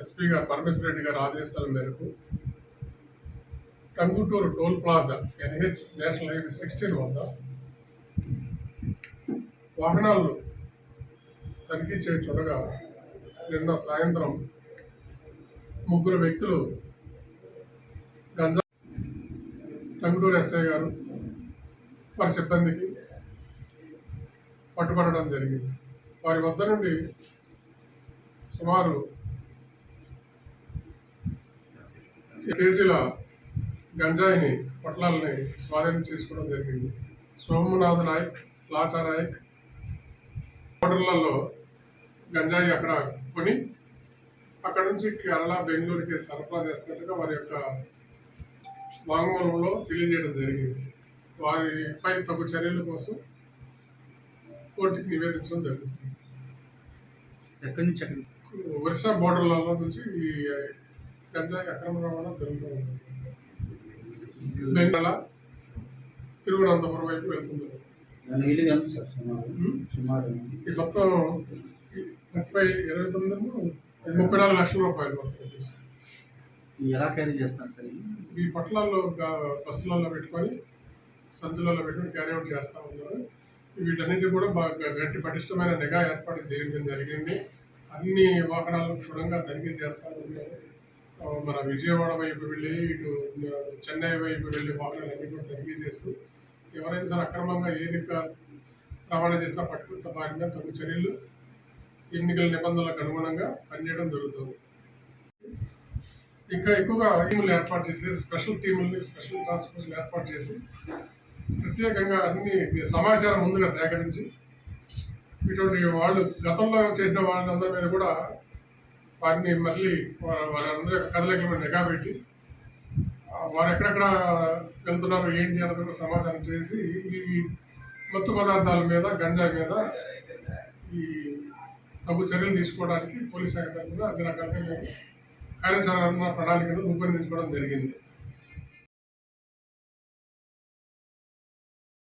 SP గారు పరమేశ్వర రెడ్డి గారి ఆదేశాల మేరకు Tanguturu toll plaza NH national highway 16 వద్ద వాహనాలు తనిఖీ చూడగా నిన్న సాయంత్రం ముగ్గురు వ్యక్తులు గంజా టంగుటూరు ఎస్ఐ గారు వారి సిబ్బందికి పట్టుబడడం జరిగింది. వారి వద్ద నుండి సుమారు కేజీల గంజాయిని పొట్లాలని స్వాధీనం చేసుకోవడం జరిగింది. సోమనాథ్ నాయక్, లాచా నాయక్ బోర్డర్లలో గంజాయి అక్కడ కొని అక్కడ నుంచి కేరళ, బెంగళూరుకి సరఫరా చేస్తున్నట్టుగా వారి యొక్క వాంగ్మూలంలో తెలియజేయడం జరిగింది. వారిపై తగు చర్యల కోసం కోర్టుకి నివేదించడం జరుగుతుంది. ఎక్కడి నుంచి ఒరిస్సా బోర్డర్లలో నుంచి ఈ గంజాయి అక్రమ రవాణా జరుగుతూ ఉంది. బెంగాళ, తిరువనంతపురం వైపు వెళ్తుంది. ఈ మొత్తం 34 లక్షల రూపాయలు పడుతుంది. ఎలా క్యారీ చేస్తున్నారు సార్? ఈ పొట్లాల్లో బస్సులలో పెట్టుకొని సంచులలో పెట్టుకొని క్యారీ అవుట్ చేస్తూ ఉన్నారు. వీటన్నిటి కూడా బాగా గట్టి పటిష్టమైన నిఘా ఏర్పాటు చేయడం జరిగింది. అన్ని వాహనాలను క్షుణ్ణంగా తనిఖీ చేస్తూ ఉన్నారు. మన విజయవాడ వైపు వెళ్ళి ఇటు చెన్నై వైపు వెళ్ళి వాహనాలన్నీ కూడా తనిఖీ చేస్తూ ఎవరైనా సరే అక్రమంగా ఏది రవాణా చేసినా పట్టుకుంటే వారి మీద తగు చర్యలు ఎన్నికల నిబంధనలకు అనుగుణంగా పనిచేయడం జరుగుతుంది. ఇంకా ఎక్కువగా టీములు ఏర్పాటు చేసి స్పెషల్ టాస్క్ ఫోర్స్లు ఏర్పాటు చేసి ప్రత్యేకంగా అన్ని సమాచారం ముందుగా సేకరించి ఇటువంటి వాళ్ళు గతంలో చేసిన వాళ్ళందరి మీద కూడా వారిని మళ్ళీ వారందరి యొక్క కదలికల మీద నిఘా పెట్టి వారు ఎక్కడెక్కడ వెళ్తున్నారు ఏంటి అన్నది కూడా సమాచారం చేసి ఈ మత్తు పదార్థాల మీద, గంజాయి మీద ఈ తగు చర్యలు తీసుకోవడానికి పోలీస్ శాఖ తరఫున అన్ని రకాలుగా కార్యాచరణ ప్రణాళికను రూపొందించుకోవడం జరిగింది.